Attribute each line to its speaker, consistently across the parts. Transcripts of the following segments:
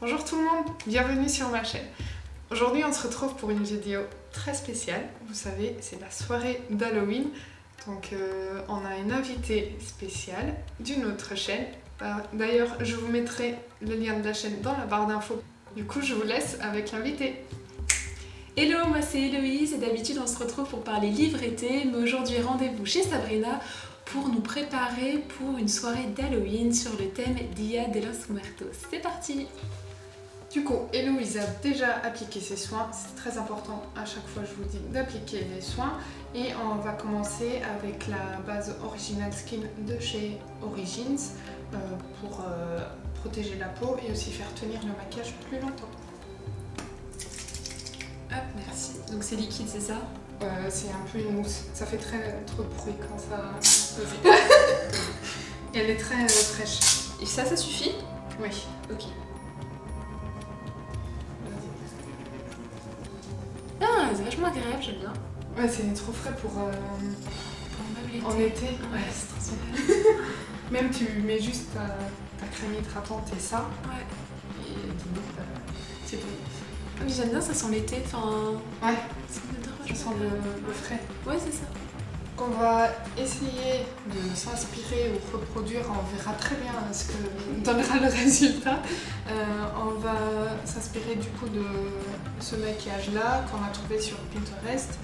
Speaker 1: Bonjour tout le monde, bienvenue sur ma chaîne. Aujourd'hui on se retrouve pour une vidéo très spéciale. Vous savez, c'est la soirée d'Halloween. Donc on a une invitée spéciale d'une autre chaîne. D'ailleurs je vous mettrai le lien de la chaîne dans la barre d'infos. Du coup je vous laisse avec l'invitée.
Speaker 2: Hello, moi c'est Héloïse et d'habitude on se retrouve pour parler livre-été, mais aujourd'hui rendez-vous chez Sabrina pour nous préparer pour une soirée d'Halloween sur le thème Dia de los Muertos. C'est parti!
Speaker 1: Du coup, Héloïse a déjà appliqué ses soins, c'est très important à chaque fois je vous dis d'appliquer les soins et on va commencer avec la base Original Skin de chez Origins pour protéger la peau et aussi faire tenir le maquillage plus longtemps.
Speaker 2: Hop, merci. Donc c'est liquide, c'est ça?
Speaker 1: C'est un peu une mousse, ça fait trop de bruit quand ça... Et elle est très fraîche.
Speaker 2: Et ça suffit?
Speaker 1: Oui.
Speaker 2: Ok. Ah, c'est vachement agréable, j'aime bien.
Speaker 1: Ouais, c'est trop frais pour en été.
Speaker 2: Ouais, c'est trop super.
Speaker 1: Même tu mets juste ta crème hydratante et ça.
Speaker 2: Ouais.
Speaker 1: Et limite, c'est bon.
Speaker 2: Mais j'aime bien, ça sent l'été, enfin...
Speaker 1: Ouais,
Speaker 2: Ça
Speaker 1: sent le frais.
Speaker 2: Ouais, c'est ça.
Speaker 1: On va essayer de s'inspirer ou reproduire, on verra très bien ce que donnera le résultat. On va s'inspirer du coup de ce maquillage-là qu'on a trouvé sur Pinterest.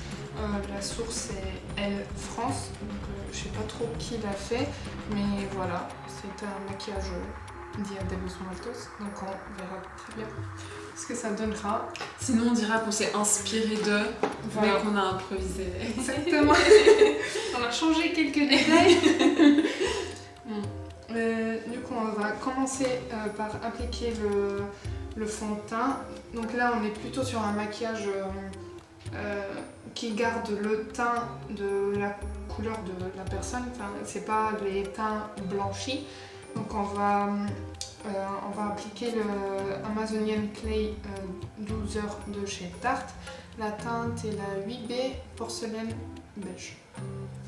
Speaker 1: La source est Elle France, donc je sais pas trop qui l'a fait, mais voilà, c'est un maquillage Dia de los Muertos, donc on verra très bien ce que ça donnera.
Speaker 2: Sinon on dira qu'on s'est inspiré d'eux,
Speaker 1: Voilà.
Speaker 2: mais qu'on a improvisé.
Speaker 1: Exactement. On a changé quelques détails. Du coup, on va commencer par appliquer le fond de teint. Donc là, on est plutôt sur un maquillage qui garde le teint de la couleur de la personne. Enfin, c'est pas les teints blanchis. Donc on va appliquer le Amazonian Clay 12 heures de chez Tarte. La teinte est la 8B porcelaine beige.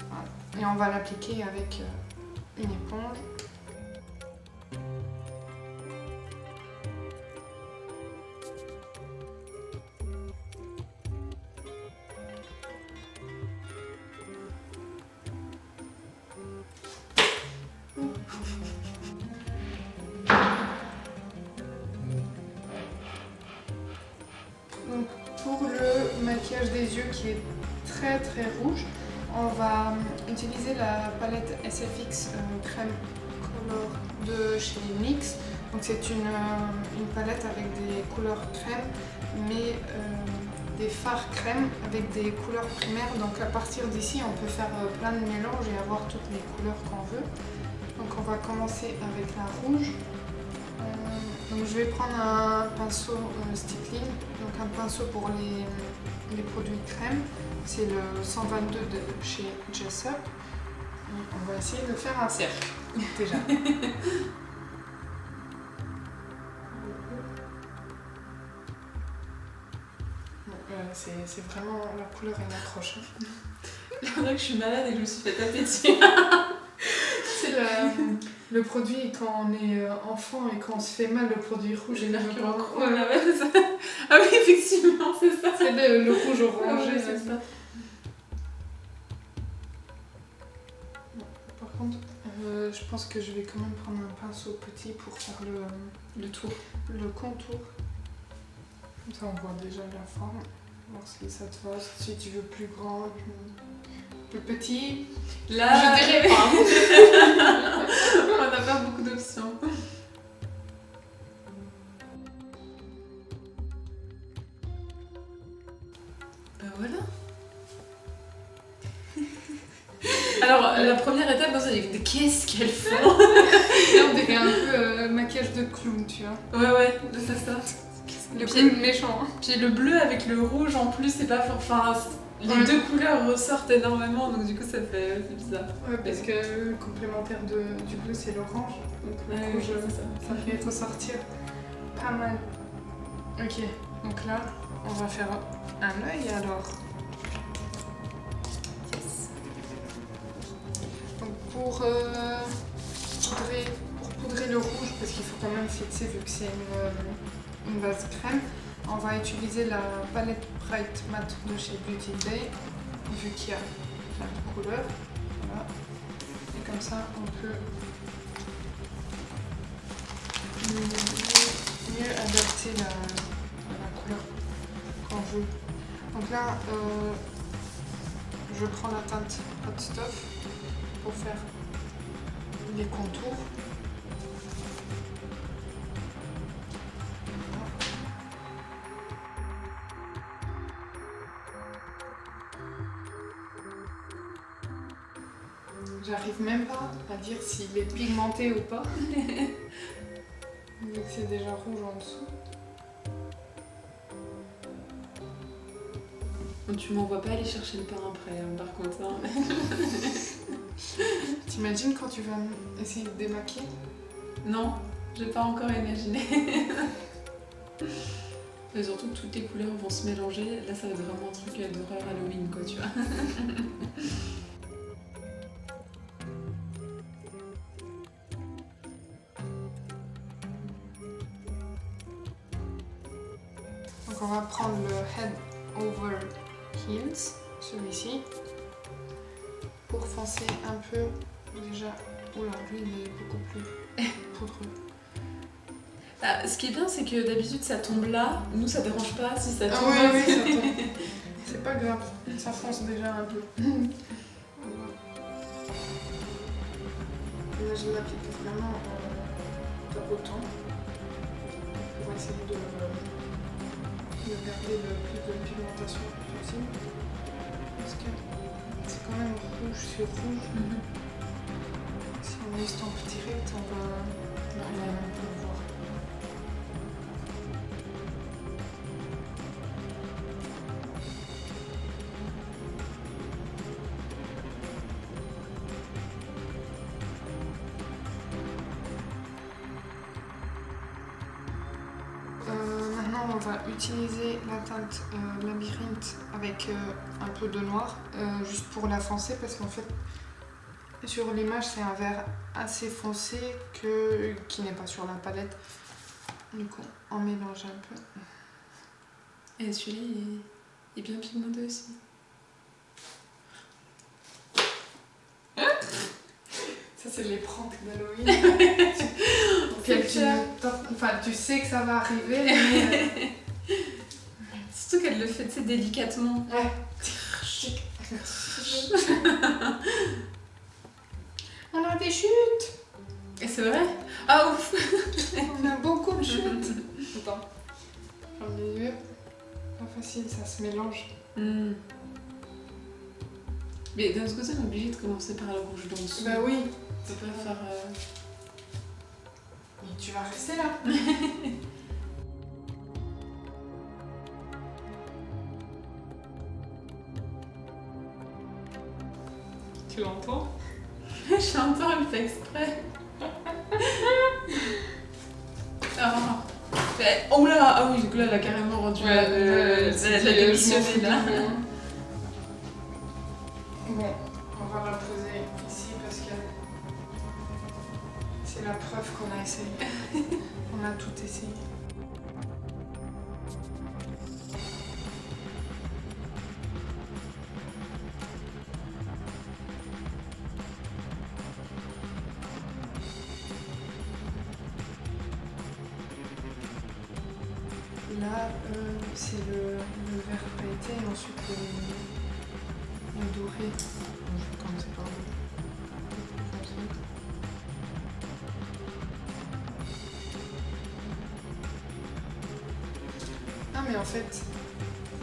Speaker 1: Voilà. Et on va l'appliquer avec une éponge. Donc, pour le maquillage des yeux qui est très rouge, on va utiliser la palette SFX Crème Color de chez NYX. Donc c'est une palette avec des couleurs crème, mais des fards crème avec des couleurs primaires. Donc à partir d'ici, on peut faire plein de mélanges et avoir toutes les couleurs qu'on veut. Donc on va commencer avec la rouge. Donc je vais prendre un pinceau stippling, donc un pinceau pour les produits crème. C'est le 122 de chez Jessup. On va essayer de faire un cercle déjà. C'est vraiment la couleur et l'accroche.
Speaker 2: Il y en a que je suis malade et que je me suis fait taper dessus.
Speaker 1: C'est le produit quand on est enfant et quand on se fait mal, le produit rouge.
Speaker 2: J'ai mercure en croix.
Speaker 1: Ouais.
Speaker 2: Ouais, c'est ça. Ah oui, effectivement, c'est ça.
Speaker 1: C'est le rouge orangé,
Speaker 2: c'est ça.
Speaker 1: Par contre, je pense que je vais quand même prendre un pinceau petit pour faire
Speaker 2: Le tour.
Speaker 1: le contour. Comme ça, on voit déjà la forme. Voir si ça te va. Si tu veux plus grand, plus petit.
Speaker 2: Là,
Speaker 1: Je dirais pas.
Speaker 2: On n'a pas beaucoup d'options. Ben voilà. Alors, la première étape, c'est qu'est-ce qu'elles font?
Speaker 1: Là, on dirait un peu maquillage de clown, tu vois.
Speaker 2: Ouais, c'est ça.
Speaker 1: Le clown méchant.
Speaker 2: Puis le bleu avec le rouge en plus, c'est pas fort. Enfin, les deux couleurs ressortent énormément, donc du coup, ça fait c'est bizarre.
Speaker 1: Ouais, parce que le complémentaire du bleu, c'est l'orange. Donc le rouge, ça fait ressortir pas mal. Ok, donc là, on va faire un œil alors.
Speaker 2: Yes.
Speaker 1: Donc pour poudrer le rouge parce qu'il faut quand même fixer vu que c'est une base crème. On va utiliser la palette Bright Matte de chez Beauty Day vu qu'il y a plein de couleurs. Voilà. Et comme ça, on peut mieux adapter la couleur qu'on veut. Donc là, je prends la teinte Hot Stuff pour faire les contours. J'arrive même pas à dire s'il est pigmenté ou pas. Vu que c'est déjà rouge en dessous.
Speaker 2: Tu m'envoies pas aller chercher le pain après, hein, par contre. Hein.
Speaker 1: T'imagines quand tu vas essayer de démaquiller?
Speaker 2: Non, j'ai pas encore imaginé. Mais surtout que toutes les couleurs vont se mélanger. Là, ça va être vraiment un truc d'horreur Halloween, quoi, tu vois.
Speaker 1: Donc on va prendre le Head Over Heels, celui-ci, pour foncer un peu déjà. Oula, lui il est beaucoup plus poudreux.
Speaker 2: Ah, ce qui est bien, c'est que d'habitude ça tombe là. Nous, ça dérange pas si ça tombe.
Speaker 1: Ah oui, ça tombe. C'est pas grave, ça fonce déjà un peu. Là, je l'applique vraiment en tapotant pour essayer de garder le plus de pigmentation possible. Parce que c'est quand même rouge sur rouge. Si on estompe direct, on va même pas le voir. Maintenant, on va utiliser la teinte Labyrinthe avec un peu de noir, juste pour la foncer, parce qu'en fait, sur l'image, c'est un vert assez foncé qui n'est pas sur la palette. Du coup, on mélange un peu.
Speaker 2: Et celui-là, il est bien pigmenté aussi.
Speaker 1: Ça, c'est les pranks d'Halloween. Tu sais que ça va arriver, mais...
Speaker 2: Surtout qu'elle le fait, tu sais, délicatement.
Speaker 1: Ouais. On a des chutes.
Speaker 2: Et c'est vrai? Ah ouf.
Speaker 1: On a beaucoup de chutes. Attends. Au milieu. Pas facile, ça se mélange.
Speaker 2: Mais d'un autre côté, on est obligé de commencer par le rouge d'en dessous.
Speaker 1: Bah oui.
Speaker 2: Tu peux pas faire...
Speaker 1: Mais tu vas rester là. Tu l'entends?
Speaker 2: Je l'entends, elle fait exprès. Oh là, ah oui, donc là, elle a carrément rendu la démissionné là.
Speaker 1: Bon, on va la poser ici parce que c'est la preuve qu'on a essayé. On a tout essayé. Là, c'est le vert pailleté et ensuite le doré. Je vais commencer par le plus foncé. Ah mais en fait,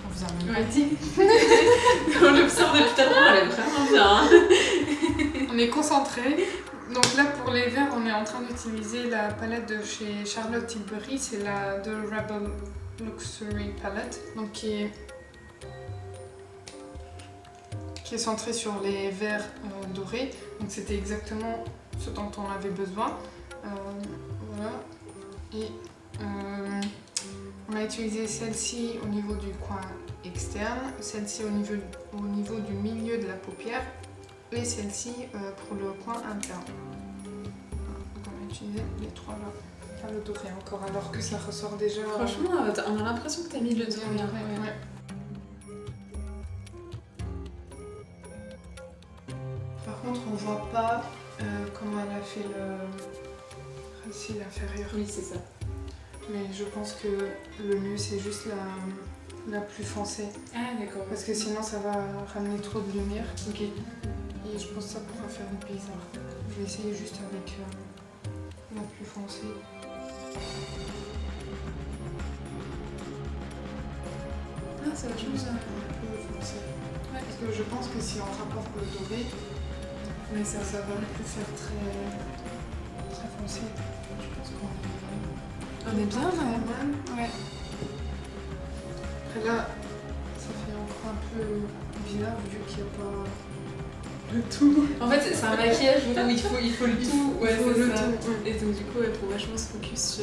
Speaker 1: on vous a même pas dit.
Speaker 2: On l'observe depuis tout à l'heure, elle est vraiment bien. Hein.
Speaker 1: On est concentré. Donc là pour les verts, on est en train d'utiliser la palette de chez Charlotte Tilbury, c'est la The Rebel Luxury Palette, donc qui est centrée sur les verts dorés. Donc c'était exactement ce dont on avait besoin. Voilà. Et on a utilisé celle-ci au niveau du coin externe, celle-ci au niveau du milieu de la paupière et celle-ci pour le coin interne. Voilà. Donc on va utiliser les trois là. Pas le doré encore, alors que ça ressort déjà.
Speaker 2: Franchement, on a l'impression que t'as mis le doré.
Speaker 1: bien
Speaker 2: hein.
Speaker 1: doré, ouais. Par contre, on voit pas comment elle a fait le cil inférieur.
Speaker 2: Oui, c'est ça.
Speaker 1: Mais je pense que le mieux c'est juste la plus foncée.
Speaker 2: Ah, d'accord.
Speaker 1: Parce que sinon ça va ramener trop de lumière.
Speaker 2: Ok.
Speaker 1: Et je pense que ça pourra faire bizarre. Je vais essayer juste avec la plus foncée.
Speaker 2: Ah, c'est vachement ça.
Speaker 1: Un peu foncé.
Speaker 2: Ouais.
Speaker 1: Parce que je pense que si on rapporte le doré,
Speaker 2: Mais ça
Speaker 1: ça va plus faire très foncé. Je pense qu'on
Speaker 2: On est bien,
Speaker 1: très
Speaker 2: ouais.
Speaker 1: mal.
Speaker 2: Ouais.
Speaker 1: Après là, ça fait encore un peu bizarre vu qu'il n'y a pas le tout.
Speaker 2: En fait, c'est un maquillage où il faut le tout. Ouais,
Speaker 1: Il faut
Speaker 2: c'est
Speaker 1: le
Speaker 2: ça.
Speaker 1: tout, ouais.
Speaker 2: Et donc, du coup, il faut vachement se focus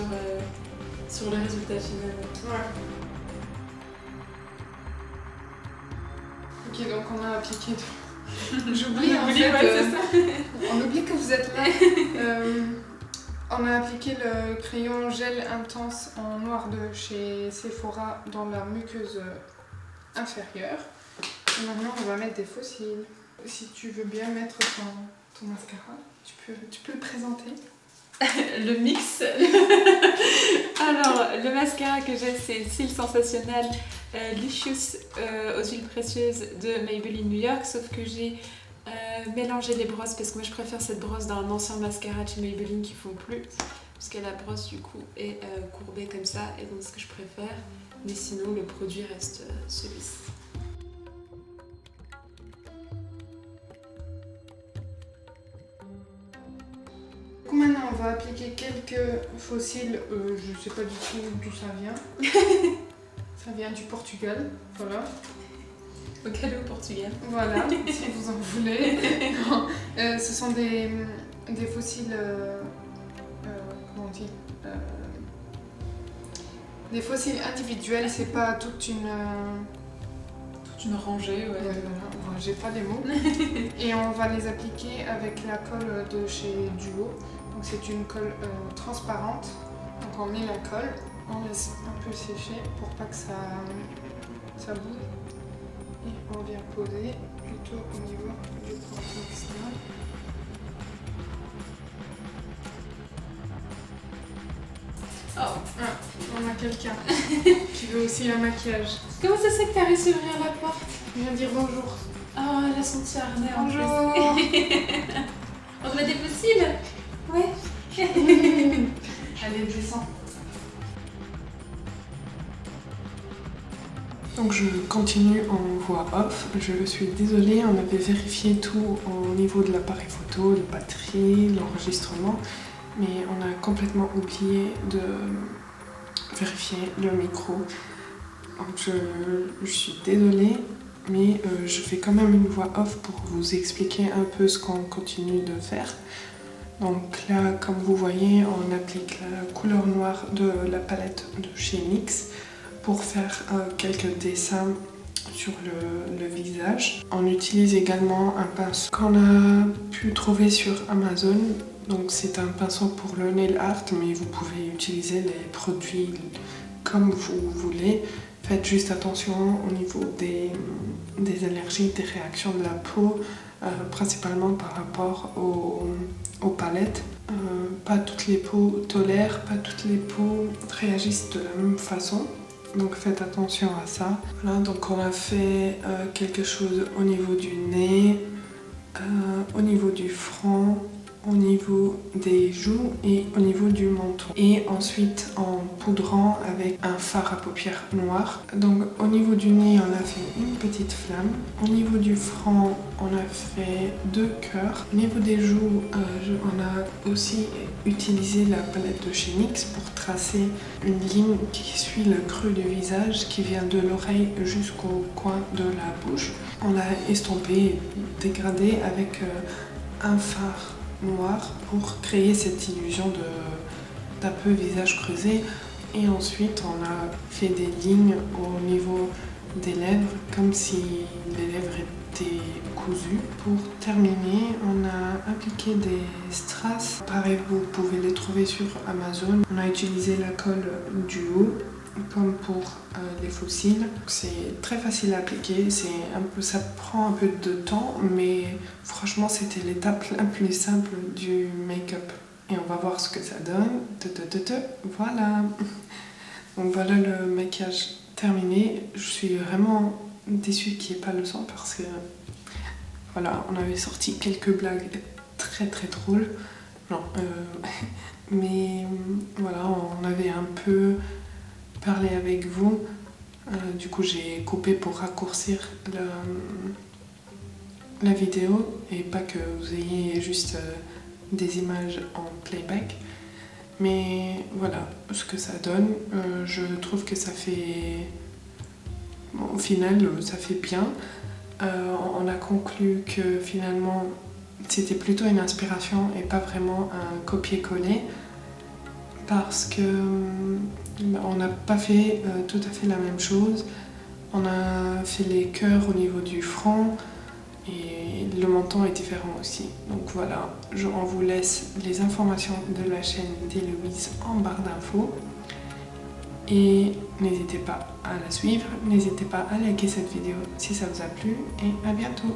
Speaker 2: sur le résultat final.
Speaker 1: Ouais. Ok, donc on a appliqué. J'oublie en fait.
Speaker 2: Ouais, c'est ça.
Speaker 1: On oublie que vous êtes là. On a appliqué le crayon gel intense en noir de chez Sephora dans la muqueuse inférieure. Et maintenant, on va mettre des fossiles. Si tu veux bien mettre ton mascara, tu peux le présenter.
Speaker 2: Le mix. Alors, le mascara que j'ai, c'est Cils Sensationnel Licious aux huiles précieuses de Maybelline New York, sauf que j'ai mélangé les brosses parce que moi je préfère cette brosse d'un ancien mascara de chez Maybelline qui font plus, parce que la brosse du coup est courbée comme ça, et donc ce que je préfère, mais sinon le produit reste celui-ci.
Speaker 1: Du coup, maintenant, on va appliquer quelques fossiles. Je sais pas du tout d'où ça vient. Ça vient du Portugal, voilà.
Speaker 2: Au Calo au Portugal.
Speaker 1: Voilà, si vous en voulez. Non, ce sont des fossiles. Comment on dit des fossiles individuels, c'est pas toute une.
Speaker 2: Toute une rangée, ouais.
Speaker 1: Voilà, j'ai pas les mots. Et on va les appliquer avec la colle de chez Duo. Donc c'est une colle transparente. Donc on met la colle, on laisse un peu sécher pour pas que ça bouge. Et on vient poser plutôt au niveau du point externe.
Speaker 2: Oh.
Speaker 1: Ah, on a quelqu'un qui veut aussi un maquillage.
Speaker 2: Comment ça se fait que t'as réussi à ouvrir la porte?
Speaker 1: Je viens dire bonjour.
Speaker 2: Oh, elle a son petit harnais en plus.
Speaker 1: Bonjour.
Speaker 2: On remet des fossiles? Ouais.
Speaker 1: Allez, descends. Donc je continue en voix off. Je suis désolée, on avait vérifié tout au niveau de l'appareil photo, la batterie, l'enregistrement, mais on a complètement oublié de vérifier le micro. Donc je suis désolée, mais je fais quand même une voix off pour vous expliquer un peu ce qu'on continue de faire. Donc là, comme vous voyez, on applique la couleur noire de la palette de chez NYX pour faire quelques dessins sur le visage. On utilise également un pinceau qu'on a pu trouver sur Amazon. Donc c'est un pinceau pour le nail art, mais vous pouvez utiliser les produits comme vous voulez. Faites juste attention au niveau des allergies, des réactions de la peau, principalement par rapport aux palettes. Pas toutes les peaux tolèrent, pas toutes les peaux réagissent de la même façon. Donc faites attention à ça. Voilà, donc on a fait quelque chose au niveau du nez, au niveau du front, au niveau des joues et au niveau du menton. Et ensuite en poudrant avec un fard à paupières noir. Donc au niveau du nez, on a fait une petite flamme. Au niveau du front, on a fait 2 cœurs. Au niveau des joues, on a aussi utilisé la palette de chez NYX pour tracer une ligne qui suit le creux du visage, qui vient de l'oreille jusqu'au coin de la bouche. On l'a estompé, dégradé avec un fard noir pour créer cette illusion d'un peu visage creusé. Et ensuite on a fait des lignes au niveau des lèvres comme si les lèvres étaient cousues. Pour terminer, on a appliqué des strass. Pareil, vous pouvez les trouver sur Amazon. On a utilisé la colle Duo comme pour les fossiles. C'est très facile à appliquer, ça prend un peu de temps, mais franchement c'était l'étape la plus simple du make-up. Et on va voir ce que ça donne. Voilà. Donc voilà le maquillage terminé. Je suis vraiment déçue qu'il n'y ait pas le sang parce que voilà, on avait sorti quelques blagues très très drôles. Non, mais voilà, on avait un peu parlé avec vous. Du coup, j'ai coupé pour raccourcir la vidéo et pas que vous ayez juste des images en playback. Mais voilà ce que ça donne. Je trouve que ça fait... Bon, au final, ça fait bien. On a conclu que finalement, c'était plutôt une inspiration et pas vraiment un copier-coller. Parce que on n'a pas fait tout à fait la même chose. On a fait les cœurs au niveau du front et le menton est différent aussi. Donc voilà, on vous laisse les informations de la chaîne d'Héloïse en barre d'infos. Et n'hésitez pas à la suivre, n'hésitez pas à liker cette vidéo si ça vous a plu et à bientôt.